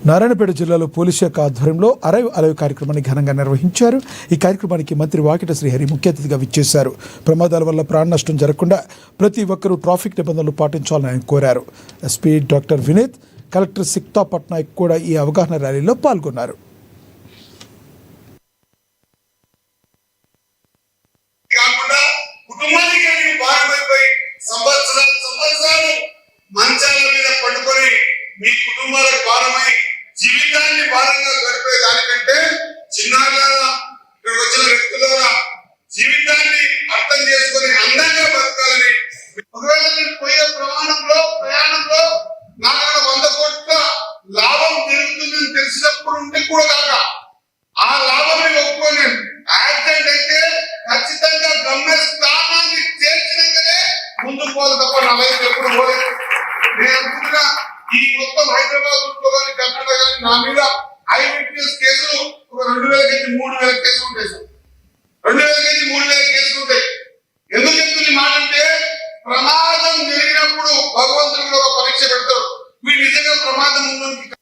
నారాయణపేట జిల్లాలో పోలీసు శాఖ ఆధ్వర్యంలో అరైవ్ అలైవ్ కార్యక్రమాన్ని ఘనంగా నిర్వహించారు. ఈ కార్యక్రమానికి మంత్రి వాకిట శ్రీహరి ముఖ్య అతిథిగా విచ్చేశారు. ప్రమాదాల వల్ల ప్రాణ నష్టం జరగకుండా ప్రతి ఒక్కరూ ట్రాఫిక్ నిబంధనలు పాటించాలని ఆయన కోరారు. SP doctor Vineet, collector Sikta Patnaik కూడా ఈ అవగాహన ర్యాలీలో పాల్గొన్నారు. మీ కుటుంబాలకు భారమై జీవితాన్ని భారంగా గడిపే దానికంటే చిన్నగా ఇక్కడ వచ్చిన వ్యక్తులారా జీవితాన్ని అర్థం చేసుకుని అందంగా బతకాలని. ఒకవేళ నేను పోయే ప్రయాణంలో నాకు 100 కోట్ల లాభం జరుగుతుందని తెలిసినప్పుడు ఉంటే కూడా కాక ఆ లాభాన్ని ఒప్పుకొని యాక్సిడెంట్ అయితే ఖచ్చితంగా గమ్య స్థానాన్ని చేర్చినాకనే ముందుకు పోదు తప్ప నా లైఫ్ ఎప్పుడు పోలేదు. నేను అనుకుంటున్నా ఈ మొత్తం హైదరాబాద్ లో కానీ కర్ణాటక కానీ నా మీద ఐ విట్నెస్ కేసులు ఒక 2000 నుంచి 3000 కేసులు ఉంటాయి సార్. 2000 నుంచి 3000 కేసులు ఉంటాయి. ఎందుకు చెప్తుంది మాట అంటే ప్రమాదం జరిగినప్పుడు భగవంతుడు ఒక పరీక్ష పెడతాడు. మీరు నిజంగా ప్రమాదం ఉందని